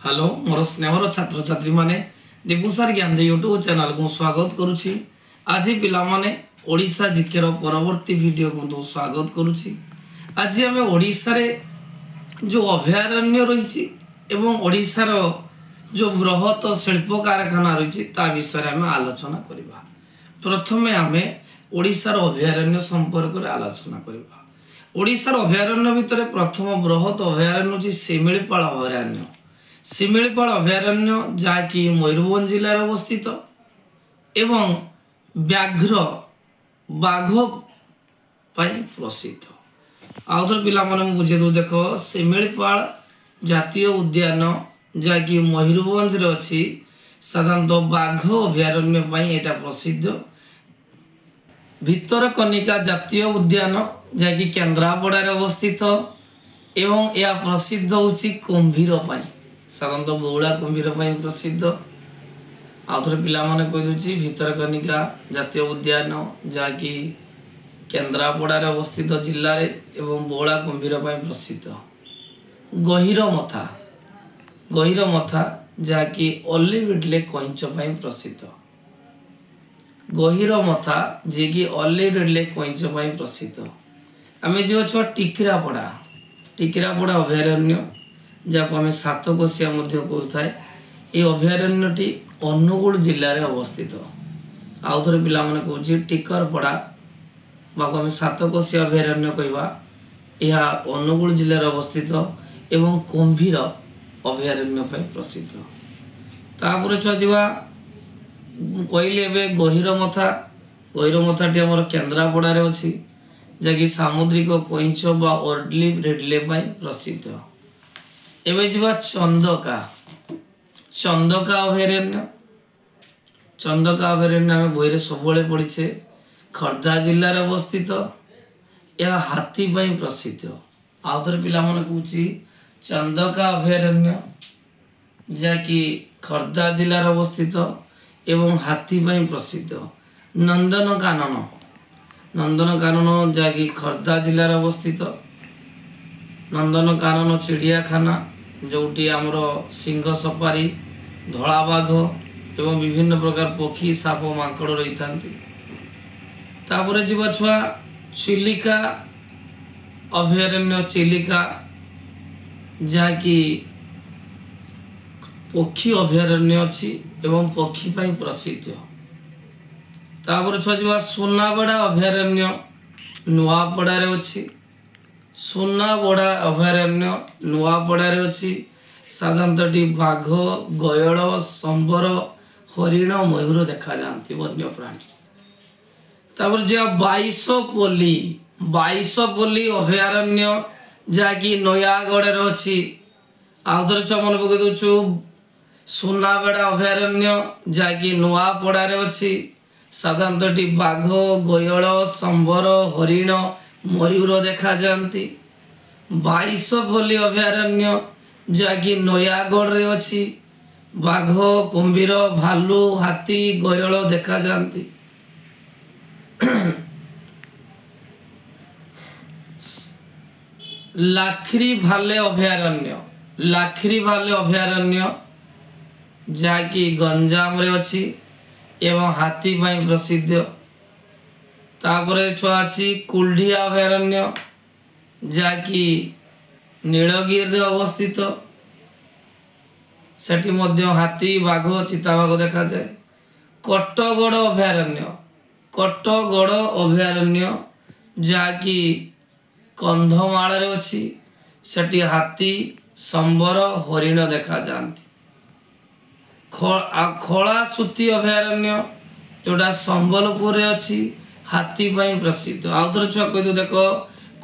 Hello मोर स्नेहर छात्र छात्री माने दिपुसार ज्ञान दे यूट्यूब चैनल को स्वागत करुछि। आज पिला माने ओडिशा जिकेर परवर्ती वीडियो को स्वागत करुछि। आज आम ओडिशा रे जो अभयारण्य रही एवं ओडिशा रो जो बृहत शिल्प कारखाना रही ता विषय आम आलोचना करबा। प्रथमे आम ओडिशा रो अभयारण्य संपर्क रे आलोचना करबा। ओडिशा रो अभयारण्य भितर प्रथम बृहत अभयारण्य अछि शिमिलीपाल अभयारण्य। शिमिलीपाल अभयारण्य जहाँकि मयूरभंज जिलार अवस्थित एवं व्याघ्र बाघ प्रसिद्ध। आउथर पिला माने बुझे दो देख शिमिलीपाल जातीय उद्यान जहाँकि मयूरभंज रे अछि साधारणतः बाघ अभयारण्य एटा प्रसिद्ध। भितरकनिका जातीय उद्यान जहाँकि केन्द्रापड़ा अवस्थित एवं यह प्रसिद्ध होछि कुंभीर साधारणतः बौला कुंभीर प्रसिद्ध। आउथरे पिला माने कहि दोछि भितरकनिका जातीय उद्यान जहाँकि केन्द्रापड़ा अवस्थित जिले रे एवं बौला कुंभीर प्रसिद्ध। गहिर मथा जहाँकि ऑलिव रिडले कइंच प्रसिद्ध। गहिर मथा जे कि ऑलिव रिडले कइंच प्रसिद्ध। आम जो छुआ टिकिरापड़ा अभयारण्य जहाँ आम सातकोशिया कहता ये अभयारण्यटी अनुगुल जिले में अवस्थित। आउ थे पिला कहे टिकरपड़ा आम सातकोशिया अभयारण्य कहवा यह अनुगुल जिले में अवस्थित एवं कुंभीर अभयारण्य प्रसिद्ध। तापर छुआ जा कहले गहिर मथाटी आम केन्द्रापड़ा अच्छी जहाँकि सामुद्रिक कइंच बा ऑलिव रिडले प्रसिद्ध। एवं जीवा चंदका अभयारण्य आम बही सब पढ़ीचे खर्धा जिलार अवस्थित। यह हाथी प्रसिद्ध। आउ थे पिला कहूँ चंदका अभयारण्य जहाँकि खर्धा जिलार अवस्थित एवं हाथी प्रसिद्ध। नंदनकानन जहाँकि खर्धा जिलार अवस्थित। नंदनकानन चिड़ियाखाना जोटी आमर सिंह सफारी धला बाघ एवं विभिन्न प्रकार पक्षी साप माकड़ रही था। तापर जीवा छुआ चिलिका अभयारण्य चिलिका जहाँकि पक्षी अभयारण्य अच्छी एवं पक्षी प्रसिद्ध। तापर छुआ जीवा सुनाबड़ा अभयारण्य नुआपड़ा अच्छी। सुनाबड़ा अभयारण्य नुआपड़ा अच्छी साधारणतः बाघ गयल संबर हरिण मयूर देखा जाती वन्य प्राणी। तापर जो बाईसपल्ली अभयारण्य जहाँकि नयागढ़ अच्छी। आउ थे छुआ मन पकई दौचु सुनाबड़ा अभयारण्य जहाँकि नुआपड़ा अच्छी साधारणतः बाघ गयल संबर हरिण मयूर देखा जाती। बाईसपल्ली अभयारण्य जहाँकि नयागढ़ रे अच्छी बाघ कुंभीर भालू हाथी गयल देखा जाती। लाखरी भाले अभयारण्य जहाँकि गंजाम रे अच्छी एवं हाथी प्रसिद्ध। तापर छुआ अच्छी कुल्ढिया अभयारण्य जहाँकि नीलगिरी अवस्थित। सेठी मध्य हाथी बाघ चिताबाघ देखा जाए। कटगड़ अभयारण्य जहाँकि कंधमाल अच्छी सेठी हाथी संबर हरिण देखा जाती। खलासूती अभयारण्य जोटा संबलपुर अच्छी हाथी प्रसिद्ध। आउ थे छुआ कह देख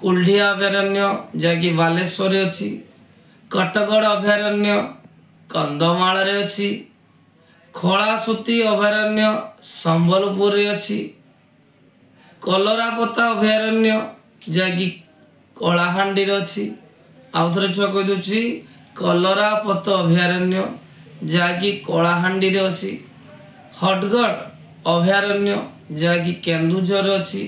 कुल्ढिया अभयारण्य जहाँकि बालेश्वर अच्छी। कटगड़ अभयारण्य कंधमाल अच्छी। खलासूती अभयारण्य संबलपुर अच्छी। कलरापता अभयारण्य जहाँकि कलाहांडी अच्छी। आउ थे छुआ कह दूसरी कलरापत अभयारण्य जहाँकि कलाहांडी अच्छी। हटगढ़ अभयारण्य जहाँकि केन्दुझर अच्छी।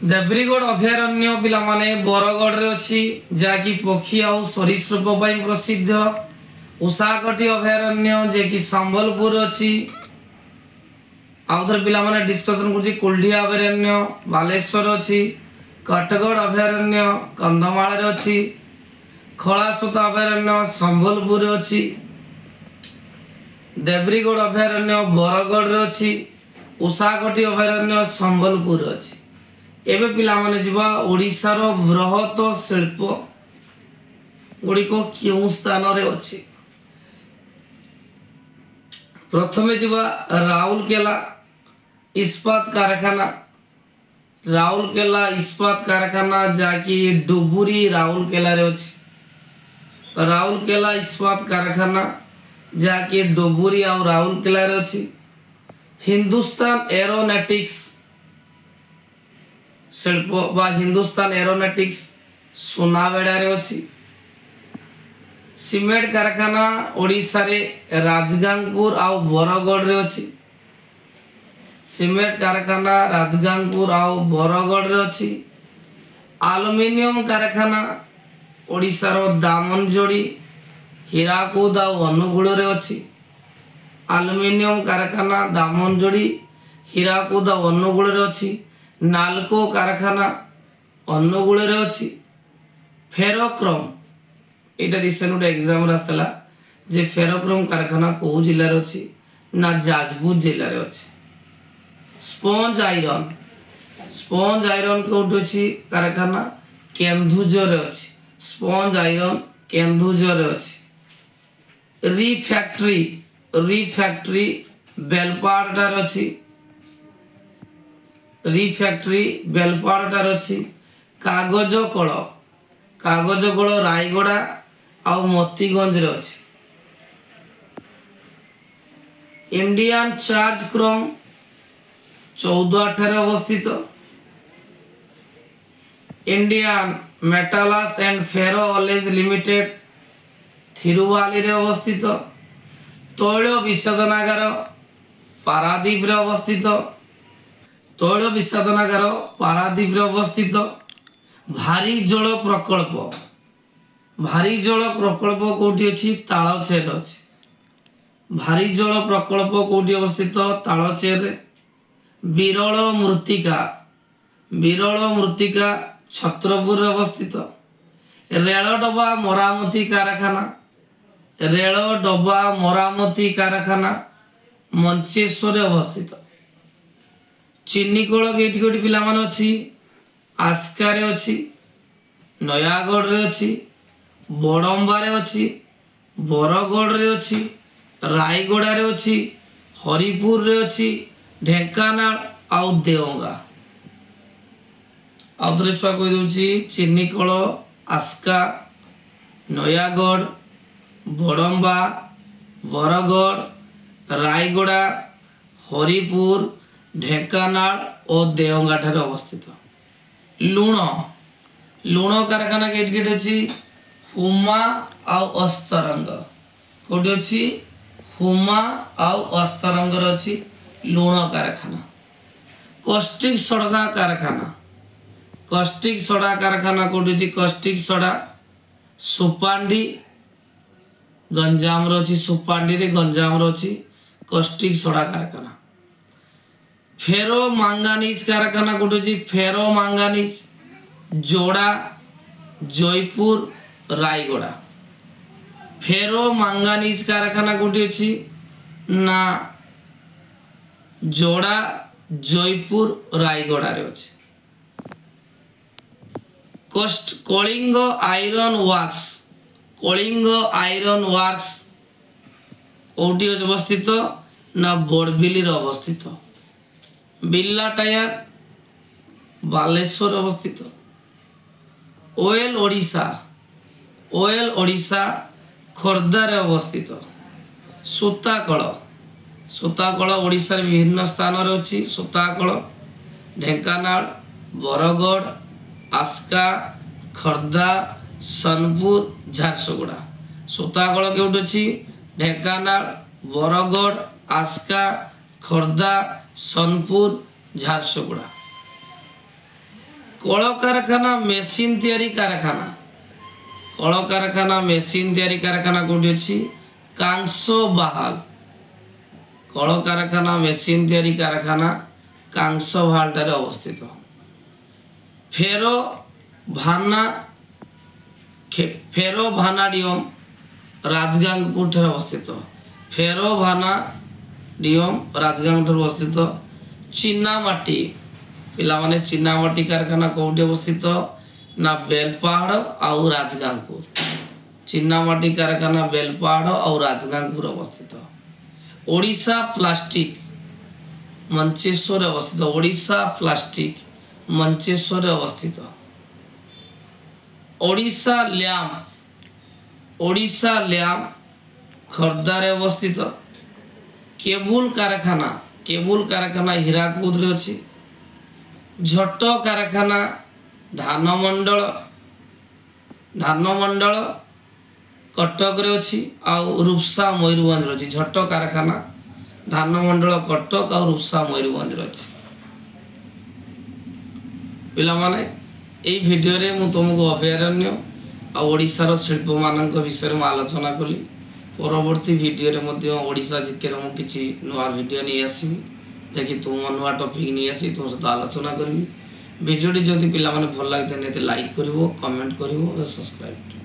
देब्रीगढ़ अभयारण्य पिला माने बरगढ़ रे अच्छी जहाँकि पक्षी आउ सरीसृप प्रसिद्ध। उषाकटी अभयारण्य जे कि संबलपुर अच्छी आउथर पिला माने डिस्कशन करछि कुल्ढिया अभयारण्य बालेश्वर अच्छी कटगढ़ अभयारण्य कंधमाल रे अच्छी खलासोता अभयारण्य संबलपुर अच्छी देब्रीगढ़ अभयारण्य बरगढ़ रे अच्छी उषाकटी अभयारण्य संबलपुर अच्छी एबे पिला माने जिबा ओडिसा रो बृहत शिल्प गुड़िको क्यों स्थान रे अच्छी प्रथमे जिबा राउरकेला इस्पात कारखाना राउरकेला इस्पात कारखाना जाकि डुबुरी राउरकेला रे अछि राउरकेला इस्पात कारखाना जाकि डुबुरी और राउरकेला रे अछि हिंदुस्तान एरोनॉटिक्स शिल्प बा हिंदुस्तान एरोनॉटिक्स सुनावेड़ा रे अछि सीमेंट कारखाना ओडिशा रे राजगांगपुर आउ बरगढ़ रे अछि सीमेंट कारखाना राजगांगपुर आउ बरगढ़ रे अछि एल्युमिनियम कारखाना ओडिशा रो दामनजोड़ी हीराकुद आउ अनुगुल रे अछि एल्युमिनियम कारखाना दामनजोड़ी हीराकुद आउ अनुगुल रे अछि नालको कारखाना अनुगुल रे अछि फेरोक्रोम एटा रिसेंट गोटे एग्जाम रास्तला जे फेरोक्रोम कारखाना को जिल्ला रे अछि ना जाजपुर जिल्ला रे अछि स्पंज आयरन कोठी अछि कारखाना केंदुझर रे अछि स्पंज आयरन केंदुझर रे अछि री फैक्ट्री बेलपाड़ रे अछि बेलपाड़ अछि कागज कल रायगड़ा आउ मोतीगंज रे अछि इंडियन चार्ज क्रोम 14 ठारे अवस्थित इंडियन मेटालस एंड फेरो ऑलेज लिमिटेड थिरुवाली रे अवस्थित तैल विशोधनागार पारादीप रे अवस्थित तैल विशोधनागार पारादीप रे अवस्थित भारी जल प्रकल्प कोठी अछि तालचेर अछि भारी जल प्रकल्प कोठी अवस्थित तालचेर रे विरल मृत्तिका छत्रपुर अवस्थित रेल डबा मरामती कारखाना मंचेश्वर अवस्थित चिन्नीकल केटी कोटी पिला मान अछि आस्का रे अछि नयागढ़ रे अछि बड़म्बा रे अछि बरगढ़ रे अछि रायगड़ा रे अछि हरिपुर रे अछि ढेंकानाल आउ देवंगा आउथरे छुआ कहि दउची चिन्नीकल आस्का नयागढ़ बड़म्बा बरगढ़ रायगड़ा हरिपुर ढेंकानाल और देवंगा ठारे अवस्थित लुण कारखाना केट अछि हुमा आउ अस्तरंग कोठी अछि हुमा आउ अस्तरंग रे अछि लुण कारखाना कस्टिक सोडा कारखाना कोठी अछि कस्टिक सोडा सुपांडी गंजाम रो अछि सुपांडी रे गंजाम रो अछि कस्टिक सोडा कारखाना फेरो मांगानीज कारखाना कोठी अछि फेरो मांगानीज जोड़ा जयपुर रायगड़ा फेरो मांगानीज कारखाना कोठी अछि ना जोड़ा जयपुर रायगड़ा रे अछि कलिंग आयरन वर्क्स कोठी अवस्थित ना बड़बिली रे अवस्थित बिल्ला टायर बालेश्वर अवस्थित ओएल ओडिशा खोर्धा रे अवस्थित सूताकल ओडिशा रे विभिन्न स्थान रे अछि सूताकल ढेंकानाल बरगढ़ आस्का खोर्धा सोनपुर झारसुगुड़ा सूताकल केउट अछि ढेंकानाल बरगढ़ आस्का खोर्धा सोनपुर झारसुगुड़ा कल कारखाना मेसीन तैयारी कारखाना कोठी अछि कांसो बहाल कल कारखाना मेसीन तैयारी कारखाना कांसो बहाल टारे अवस्थित। फेरो भानाडियम राजगांगपुर ठारे अवस्थित। फेरो भानाडियम राजगांग ठारे अवस्थित। चीनामाटी पिला माने चीनामाटी कारखाना कोठी अवस्थित ना बेलपाहाड़ और राजगांगपुर। चीनामाटी कारखाना बेलपाहाड़ और राजगांगपुर अवस्थित। ओडिशा प्लास्टिक मंचेश्वर अवस्थित। ओडिशा प्लास्टिक मंचेश्वर अवस्थित। ओडिशा लैम्प खर्दारे अवस्थित। केबुल कारखाना हीराकुद रे अछि। झट कारखाना धानमंडल कटक रे अछि और रूपसा मयूरभंज रे अछि। झट कारखाना धानमंडल कटक और रूपसा मयूरभंज रे अछि। पिला माने एई वीडियो रे मु तुमको अभयारण्य और ओडिशार शिल्प मानक विषय में आलोचना कली। परवर्ती वीडियो रे मध्य ओडिशा जिकेर मु किछि नुआ वीडियो नहीं आसीबी जाकि तुम नुआ टॉपिक नहीं आसी तुम सहित आलोचना करी। वीडियो जदि पिला माने भल लागिते लाइक करिवो, कमेंट करिवो और सब्सक्राइब।